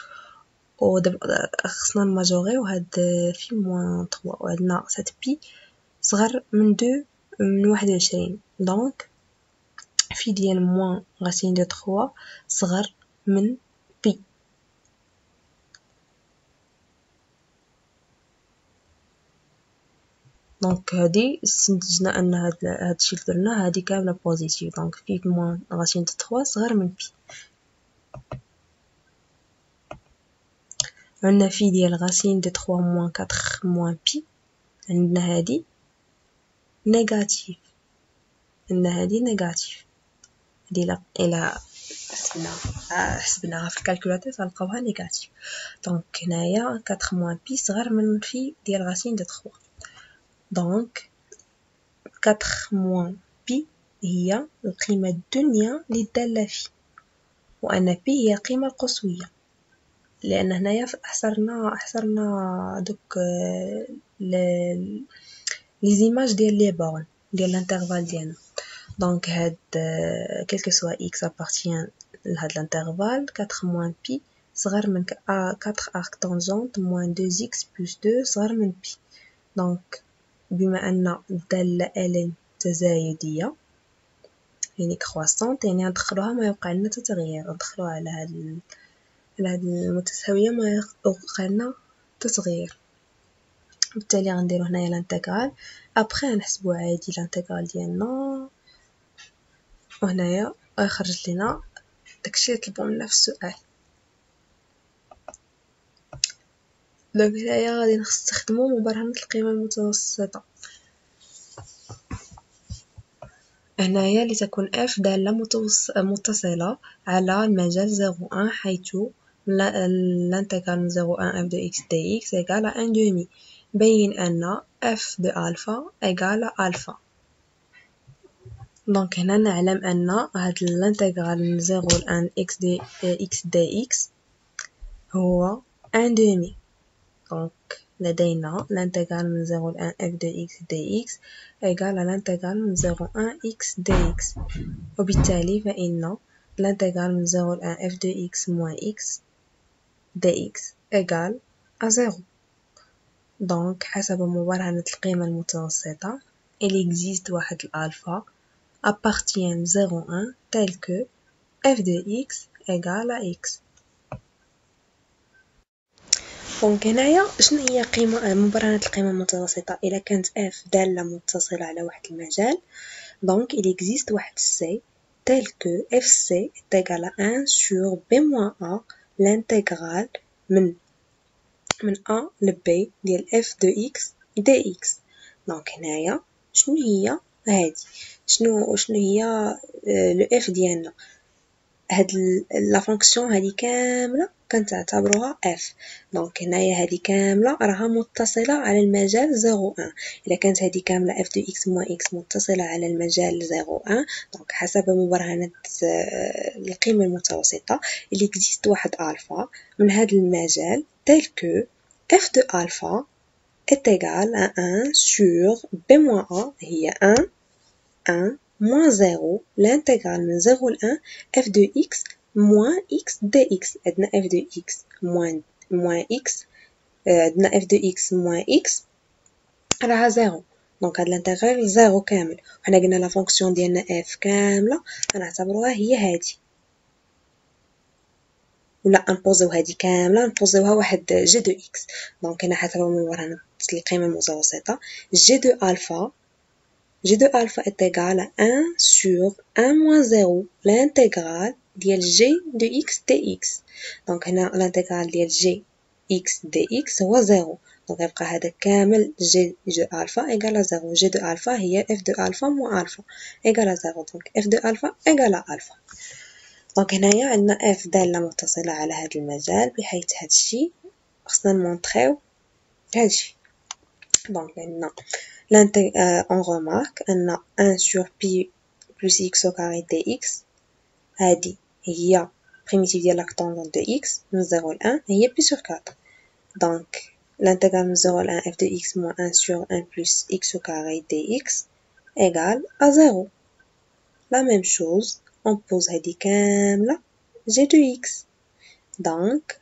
و دابا خصنا نماجوريو هاد في موان 3 وعندنا 7 بي صغر من 2 من 21. دونك في ديال موان غاسين دو 3 صغر من بي. دونك هادي استنتجنا ان هادشي اللي درنا هادي كامله بوزيتيف. دونك في موان غاسين دو 3 صغر من بي. عندنا في ديال غاسين دو 3 موان 4 موان بي عندنا هادي نيجاتيف. عندنا هادي نيجاتيف هادي الى حسبناها في الكالكولاتور غنلقاوها نيجاتيف. دونك هنايا 4 موان بي صغر من في ديال غاسين دو 3. دونك 4 موان بي هي القيمة الدنيا للدالة في، وأن بي هي القيمة القصوية لأن هنايا حصرنا دوك لي زيماج ديال لي بورن ديال الانترفال ديالنا. دونك هاد كيل كو سوا x appartient لهاد الانترفال 4 moins pi صغر من 4 arcs tangentes moins 2x plus 2 صغر من pi. Donc بما أن الدالة ln تزايدية يعني croissante يعني ندخلوها ما يوقع لنا تغيير، ندخلوها على هاد المتساوية ما يوقع لنا تغيير. بالتالي غنديرو هنايا لانتيغرال ابخي نحسبو عادي لانتيغرال ديالنا، وهنايا غيخرج لينا داكشي اللي طلبو منا في السؤال. دونك هنايا غادي نستخدمو مبرهنة القيمة المتوسطة. هنايا لتكون f دالة متصلة على المجال 0,1 حيث l'intégral من 0,1 f de x dx égale à 1 demi. بين أن f de alpha égale à alpha. دونك هنا نعلم أن هاد الانتيغرال من 0 ل 1 x dx هو 1 demi. دونك لدينا الانتيغرال من 0 ل 1 f de x dx égale à l'intégral من 0 1 x dx. وبالتالي فإن الانتيغرال من 0 ل 1 f de x moins x dx égale à 0. دونك حسب مبرهنة القيمة المتوسطة il existe واحد الألفا appartient 0,1 tel que f de x égale à x. دونك هنايا شنو هي مبرهنة القيمة المتوسطة؟ إلا كانت f دالة متصلة على واحد المجال دونك il existe واحد c tel que fc est égal à 1 sur b moins a l'intégral من a ل b ديال f de x dx. دونك هنايا شنو هي هادي؟ شنو هي لو f ديالنا؟ هاد لا فونكسيون هادي كاملة كنعتبروها f. دونك هنايا هادي كاملة راها متصلة على المجال 0,1. إلا كانت هادي كاملة f de x moins x متصلة على المجال 0,1 دونك حسب مبرهنة القيمة المتوسطة il existe واحد ألفا من هاد المجال tel que f de alpha est égal à 1 sur b moins a هي 1 moins 0 l'intégral من 0 ل 1 f de x moins x dx. عندنا f de x moins x عندنا f de x moins x راها 0. دونك هاد الانتيغرال 0 كامل، وحنا قلنا لا فونكسيون ديالنا f كاملة غنعتبروها هي هادي، ولا نبوزيو هادي كاملة نبوزيوها واحد g de x. دونك هنا حسب مبرهنة القيمة المتوسطة g de alpha est égal à 1 sur 1 moins 0 l'intégral ديال g de x dx. دونك هنا الانتيغرال ديال g x dx هو 0. دونك يبقى هذا كامل g de alpha égale à 0. g de alpha هي f de alpha moins alpha égale à 0. دونك f de alpha égale à alpha. دونك هنايا عندنا f دالة متصلة على هذا المجال بحيث هذا الشيء خصنا نمونطريو هذا الشيء. دونك عندنا on remarque أن 1 sur pi plus x au carré dx هذه هي primitive ديال l'arc tangent de x من 0 ل 1 هي pi sur 4. دونك l'intégral من 0 ل 1 f de x moins 1 sur 1 plus x au carré dx égale à 0. La même chose on pose هذه كاملة g de x. دونك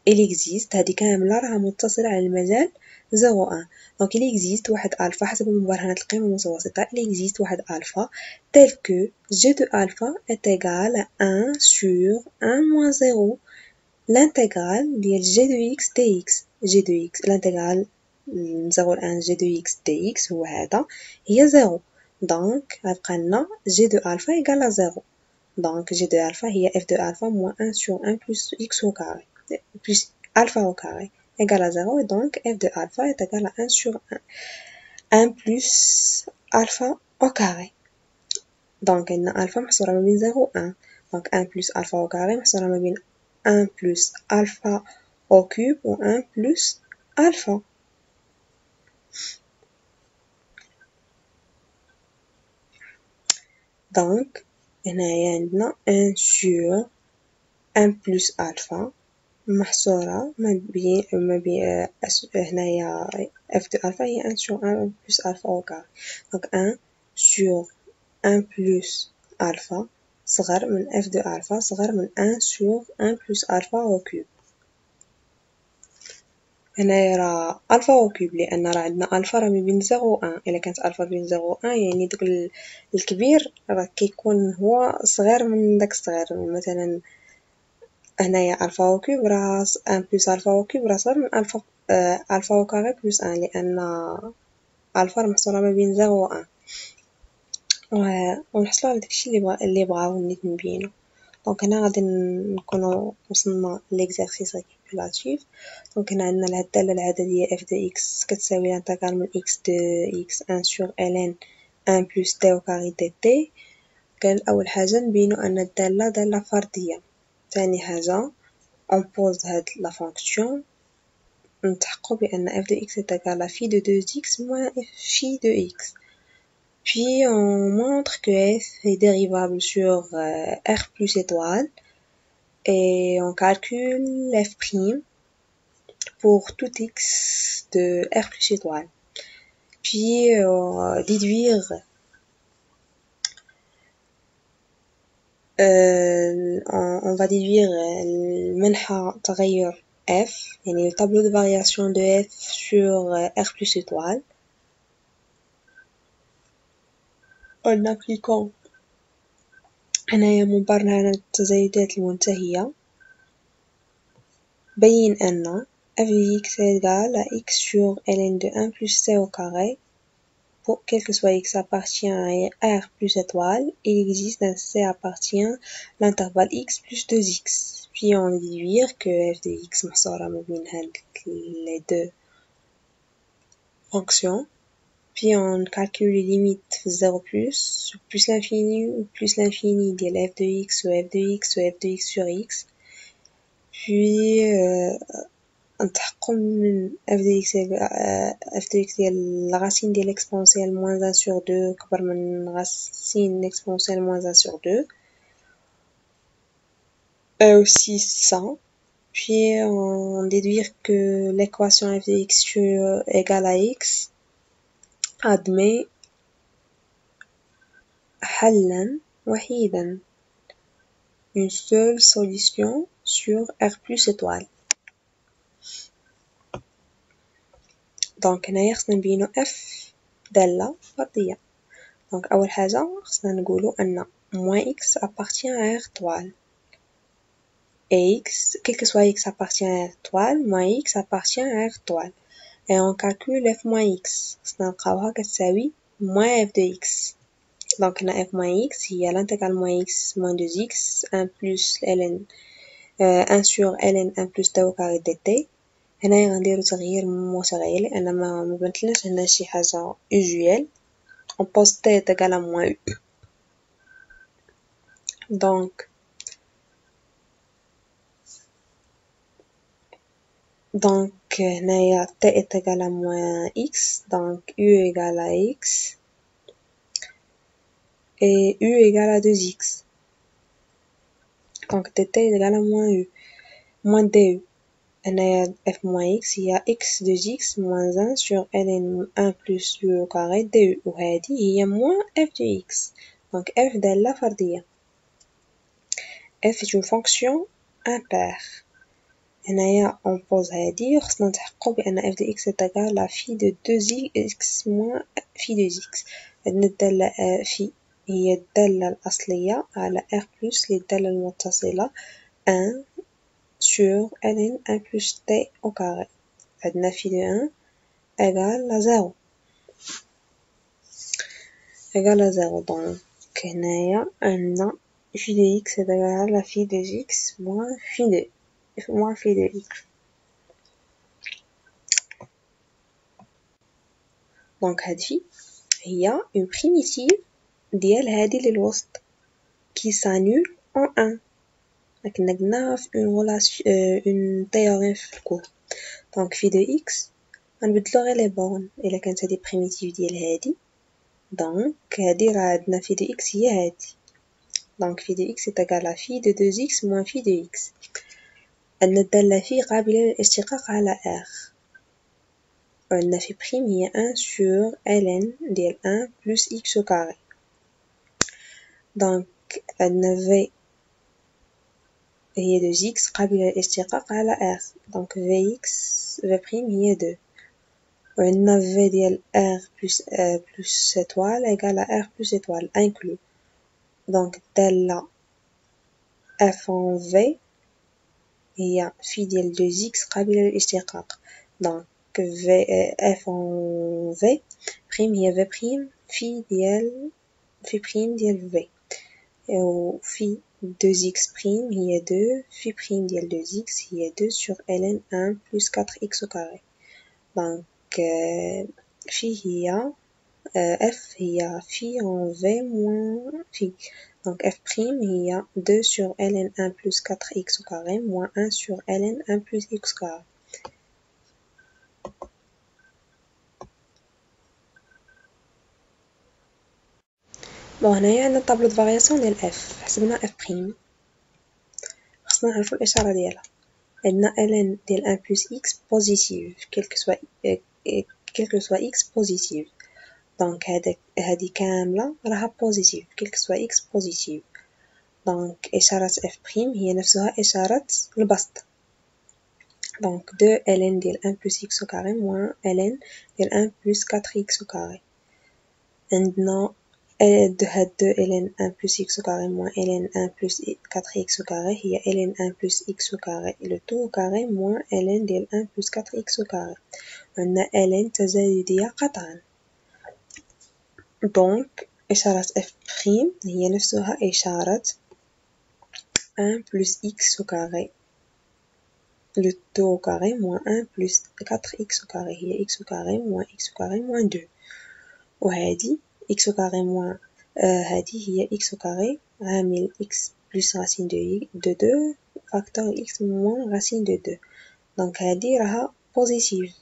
il existe هذه كاملة راها متصلة على المجال 0,1. دونك il existe واحد ألفا حسب مبرهنة القيمة المتوسطة il existe واحد ألفا tel que g de alpha est égal à 1 sur 1 moins 0 l'intégral ديال g de x dx. g de x l'intégral من 0 ل 1 g de x dx هو هذا هي 0. دونك غتبقى لنا g de alpha égale à 0. دونك g de alpha هي f de alpha moins 1 sur 1 plus x au carré plus alpha au carré égale à 0 et donc f de alpha est égal à 1 sur 1 plus alpha au carré. donc عندنا alpha محصورة ما بين 0 و 1 donc 1 plus alpha au carré محصورة ما بين 1 plus alpha au cube و 1 plus alpha. donc هنايا عندنا 1 sur 1 plus alpha محصورة ما بين هنايا f de alpha هي 1 sur 1 plus alpha au carré. donc 1 sur 1 plus alpha صغر من f de alpha صغر من 1 sur 1 plus alpha au cube. هنا راه alpha au cube لأن راه عندنا alpha راه ما بين 0 و 1. إلا كانت alpha بين 0 و 1 يعني دوك الكبير راه كيكون هو صغير من داك الصغير. مثلا هنايا alpha au cube راه 1 plus alpha au cube راه صغر من alpha alpha au carré plus 1 لأن alpha راه محصورة ما بين 0 و 1. ونحصلو على داكشي اللي بغاو نيت نبينو. دونك هنا غادي نكونو وصلنا ليكزارسيس ريكابيتولاتيف. دونك هنا عندنا الدالة العددية f de x كتساوي لانتيغرال من x de x 1 sur ln 1 plus t au carré dt. قال أول حاجة نبينو أن الدالة دالة فردية. ثاني حاجة on pose هاد la fonction نتحققو بأن f de x est égal à phi de 2x moins phi de x. Puis on montre que f est dérivable sur r plus étoile et on calcule f' pour tout x de r plus étoile. Puis déduire on va déduire المنحى تغير f يعني le tableau de variation de f sur r plus étoile en appliquant هنايا مقارنة التزايدات المنتهية. بين أن f de x est égal à x sur ln de 1 plus c au carré. Pour quel que soit x appartient à r plus étoile, il existe un c appartient à l'intervalle x plus 2x. Puis on déduire que f de x محصورة ما بين les deux fonctions. Puis on calcule les limites 0 plus l'infini ou plus l'infini de f de x ou f de x ou f de x sur x. Puis نتحققو من f de x ديال la racine ديال l'exponentielle moins 1 sur 2 كبر من racine exponentielle moins 1 sur 2 aussi ça. Puis on déduire que l'équation f de x égale à x admet حلا وحيدا une seule solution sur r plus étoile. دونك هنايا خصنا نبينو f دالة فردية. دونك أول حاجة خصنا نقولو أن moins x appartient à r étoile et x, quel que soit x appartient à r étoile, moins x appartient à r étoile. Et on calcule f moins x خصنا نلقاوها كتساوي moins f de x. Donc هنا f moins x هي l'intégrale moins x moins 2x 1 plus ln 1 sur ln 1 plus t au carré dt. هنايا غنديرو تغيير متغير لأن ما بانتلناش هنا شي حاجة usuelle. On pose t est égal à moins u. Donc هنايا t est égal à moins x, donc u égale à x et u égale à 2x. Donc dt est égal à moins u, moins du. هنايا f moins x هي x 2x moins 1 sur ln 1 plus u au carré du وهذه هي moins f de x. Donc f دالة فردية. f est une fonction impaire. هنايا on pose هادي وخصنا نتحققو بأن f de x est égal à phi de 2x moins phi de x. عندنا الدالة phi هي الدالة الأصلية على r plus الدالة المتصلة 1 sur ln 1 plus t au carré. عندنا phi de 1 égale à 0. égale à 0. Donc هنايا عندنا phi de x est égal à phi de x moins phi de x. Donc هذه هي une primitive ديال هذه للوسط qui s'annule en 1. لكن قلنا في une théorème في الكور. Donc phi de x غنبدلو غير لي بورن إلا كانت هذه primitive ديال هذه. Donc هذه راه عندنا phi de x هي هذه. Donc phi de x est égal à phi de 2x moins phi de x. عندنا الدالة phi قابلة للاشتقاق على r. وعندنا phi prime هي 1 sur ln ديال 1 plus x au carré. Donc عندنا v هي 2x قابلة للاشتقاق على r. دونك vx v' هي 2. وعندنا v ديال r plus étoile égale à r plus étoile inclus. دونك الدالة f en v هي phi ديال 2x قابلة للاشتقاق. دونك f en v prime هي v prime phi prime ديال v. و phi 2x prime هي 2 phi prime ديال 2x هي 2 sur ln 1 plus 4x au carré. دونك phi هي f هي phi en v moins phi. Donc f prime هي 2 sur ln 1 plus 4x au carré moins 1 sur ln 1 plus x carré. بون هنايا عندنا طابلو د فارياسيون ديال f. حسبنا f prime خصنا نعرفو الاشاره ديالها. عندنا ln ديال 1 plus x بوزيتيف كيلكو سوا x بوزيتيف. دونك هادي كامله راها بوزيتيف كيلكو سوا x بوزيتيف. دونك اشاره f prime هي نفسها اشاره البسط. دونك 2 ln ديال 1 plus x au carré moins ln ديال 1 plus 4x au carré. عندنا هاد 2 ln 1 plus x au carré moins ln 1 plus 4x au carré هي ln 1 plus x au carré le tout au carré moins ln ديال 1 plus 4x au carré. عندنا ln تزايدية قطعا. دونك إشارة f prime هي نفسها إشارة 1 plus x au carré le tout au carré moins 1 plus 4x au carré هي x au carré moins x au carré moins 2. وهذه x au carré moins هذه هي x au carré عامل x plus racine de 2 facteur x moins racine de 2. دونك هذه راها بوزيتيف.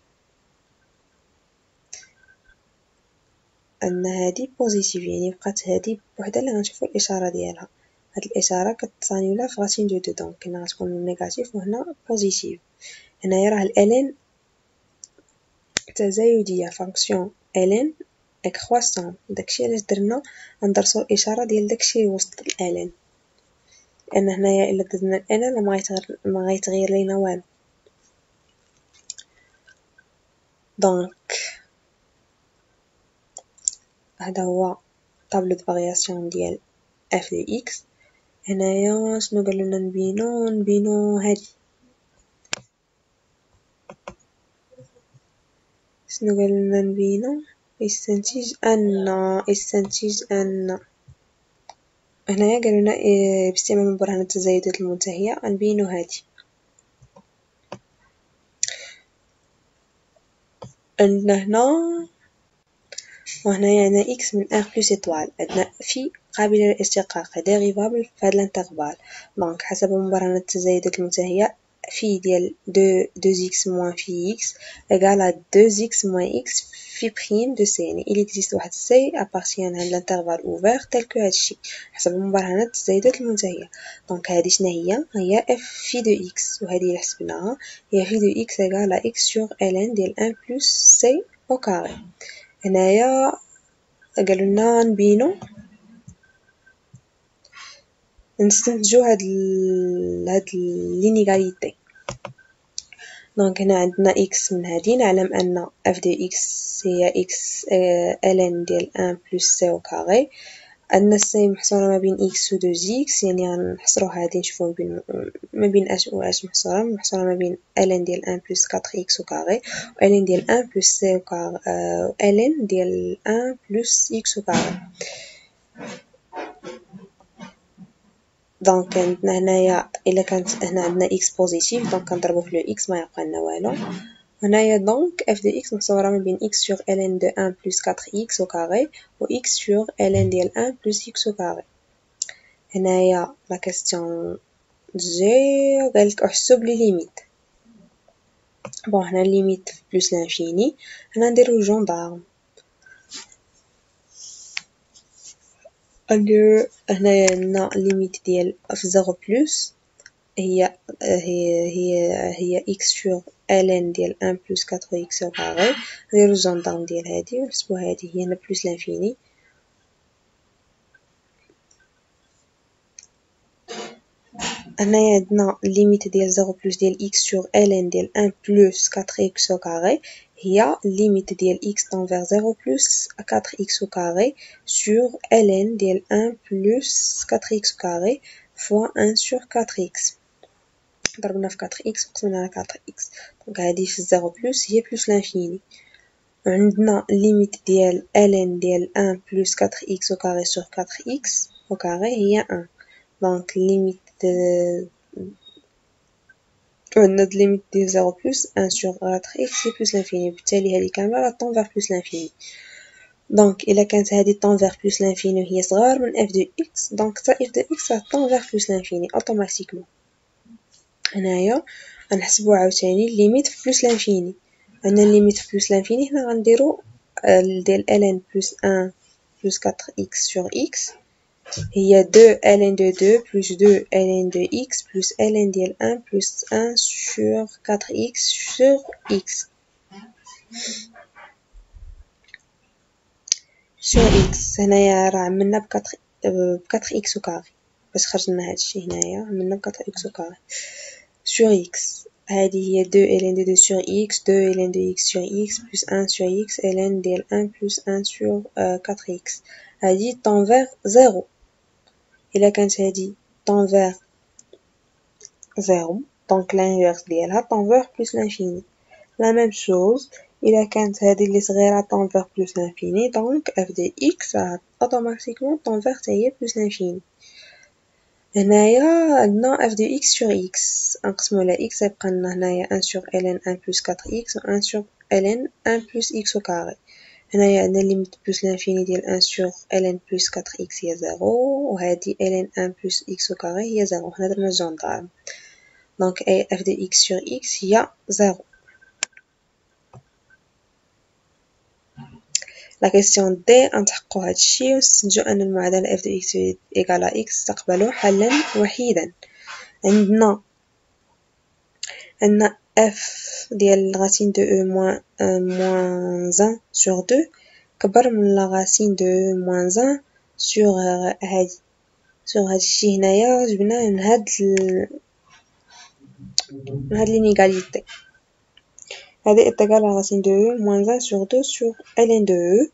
عندنا هذه بوزيتيف يعني بقات هذه بوحدها اللي غنشوفو الاشاره ديالها. هاد الاشاره كتسانيولا في racine de 2 دونك هنا غتكون نيجاتيف وهنا بوزيتيف. هنايا راه ln تزايديه فونكسيون ln اكرواسون. داكشي علاش درنا غندرسو الاشاره ديال داكشي وسط ln لان هنايا الا درنا ln ما غيتغير لينا والو. دونك هذا هو طابلو د فارياسيون ديال f de x. هنايا شنو قالولنا نبينو هادي. شنو قالولنا نبينو يستنتج ان هنايا قالولنا باستعمال مبرهنة التزايدات المنتهية غنبينو هادي. عندنا هنا وهنايا عندنا x من r plus étoile. عندنا في قابلة للاشتقاق ديريفابل في هاد الانترفال. دونك حسب مبرهنة التزايدات المنتهية في ديال 2x moins في x égale à 2x moins x في prime de c. يعني il existe واحد c appartient à l'intervalle ouvert tel que هادشي حسب مبرهنة التزايدات المنتهية. دونك هادي شناهي هي f phi de x وهادي اللي حسبناها هي phi de x égale à x sur ln ديال 1 plus c au carré. هنايا قالولنا نبينو نستنتجو هاد لينيغاليتي. دونك هنا عندنا x من هادي نعلم ان f de x هي x ln ديال 1 plus c au carré. عندنا c محصورة ما بين x و 2x يعني غنحصرو هادي نشوفو ما بين اش و اش محصورة ما بين ln ديال 1 plus 4x au carré و ln ديال 1 plus c au carré ln ديال 1 plus x au carré. دونك عندنا هنايا الا كانت هنا عندنا x بوزيتيف دونك كنضربو في لو x ما يبقى لنا والو. هنايا دونك f de x محصورة ما بين x sur ln de 1 plus 4x au carré و x sur ln ديال 1 plus x au carré. هنايا لا كاستيون جي قالك احسب لي ليميت. بون هنا ليميت بلس لانفيني هنا نديرو جوندارم. هنايا عندنا ليميت ديال في 0 بلس هي x sur ln ديال 1 plus 4x au carré. نديرو جوندارم ديال هادي ونحسبو هادي هي هنا بلس لانفيني. هنايا عندنا الليميت ديال 0 بلس ديال x sur ln ديال 1 بلس 4x au carré هي الليميت ديال x تنفيغ 0 بلس 4x au carré sur ln ديال 1 بلس 4x au carré fois 1 sur 4x ضربنا في 4x وقسمنا على 4x دونك هادي في 0 بلس هي بلس لانفيني. عندنا الليميت ديال ln ديال 1 بلس 4x au carré sur 4x au carré هي 1 دونك الليميت عندنا الليميت ديال 0 بلس 1 sur 4x هي بلس لانفيني بالتالي هذه كامله راه طون فيغ بلس لانفيني. دونك الا كانت هذه طون فيغ بلس لانفيني وهي صغار من اف دو اكس دونك حتى اف دو اكس راه طون فيغ بلس لانفيني اوتوماتيكمون. هنايا غنحسبوا عاوتاني الليميت في بلس لانفيني. عندنا الليميت في بلس لانفيني هنا غنديروا ديال ln بلس 1 بلس 4x sur x هي 2 ln de 2 plus 2 ln de x plus ln ديال 1 plus 1 sur 4x sur x sur x. هنايا راه عملنا ب 4x au carré باش خرجنا هادشي هنايا عملنا ب 4x au carré sur x هذه هي 2 ln de 2 sur x 2 ln de x sur x plus 1 sur x ln ديال 1 plus 1 sur 4x هذه تنفيغ 0. إلا كانت هادي طون فيغ 0 دونك لانفيرس ديالها طون فيغ بلس لانفيني. لا ميم شوز إلا كانت هادي اللي صغيرة طون فيغ بلس لانفيني دونك اف دي اكس راه اوتوماتيكمون طون فيغ حتى هي بلس لانفيني. هنايا عندنا اف دي اكس سور اكس نقسمو على اكس يبقى لنا هنايا 1 سور ln 1 بلس 4 اكس و 1 سور ln 1 بلس اكس او كاري. هنايا عندنا ليميت بلس لانفيني ديال 1 sur ln plus 4x هي 0 وهذه ln 1 plus x au carré هي 0 هنا درنا جوندارم دونك f de x sur x هي 0. لا كيسيون دي نتحققوا هادشي ونستنتجو ان المعادله f de x égale à x تقبل حلا وحيدا. عندنا f ديال racine de e moins 1 sur 2 كبر من لا racine de moins 1 sur هادي sur هادشي هنايا جبناه من هاد l'inégalité هادي égal à racine de e moins 1 sur 2 sur ln de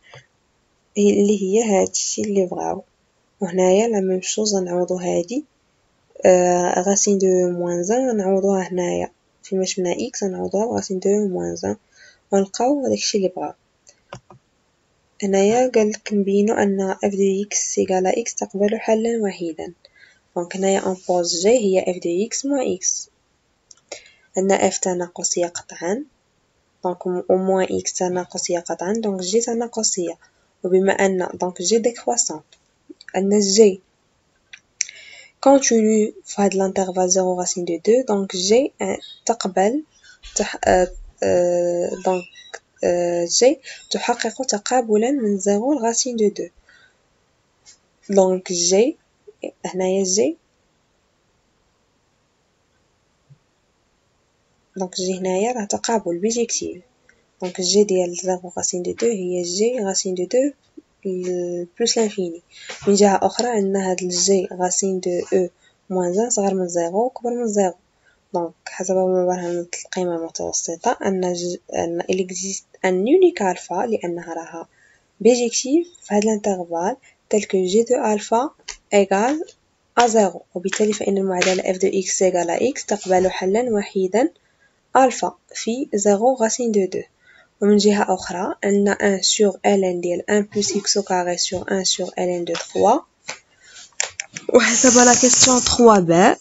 e اللي هي هادشي اللي بغاو. وهنايا لا ميم شوز غنعوضو هادي racine de e moins 1 غنعوضوها هنايا فيما شفنا x غنعوضوها racine de e moins 1 ونلقاو داكشي اللي بغاو. هنايا قالك نبينو ان f de x égale à x تقبل حلا وحيدا دونك هنايا ان بوز جي هي f de x moins x. عندنا f تناقصية قطعا دونك او موان x تناقصية قطعا دونك جي تناقصية وبما ان دونك جي ديكرواسون عندنا جي كونتينيو في هاد الانترفال 0 racine de 2 دونك جي تقبل دونك جي تحقق تقابلا من 0 racine de 2 دونك جي هنايا جي دونك جي هنايا راه تقابل بيجيكتيف دونك جي ديال 0 racine de 2 هي جي racine de 2 بلس لانفيني. من جهة أخرى عندنا هاد الجي racine de e moins 1 صغر من 0 وكبر من 0 دونك حسب مبرهنة القيمة المتوسطة أن il existe un unique alpha لأنها راها بيجيكتيف في هاد الانترفال tel que g de alpha égale à 0 وبالتالي فإن المعادلة f de x égale à x تقبل حلا وحيدا alpha في 0 racine de 2. ومن جهة أخرى عندنا 1 sur ln ديال 1 plus x au carré sur 1 sur ln de 3 وحسب لا كيسيون 3b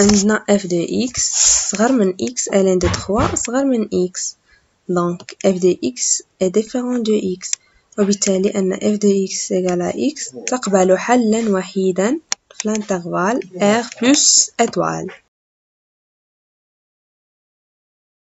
عندنا f de x صغر من x ln de 3 صغر من x donc f de x est différent de x وبالتالي أن f de x égale à x تقبل حلا وحيدا في الانترفال r plus étoile.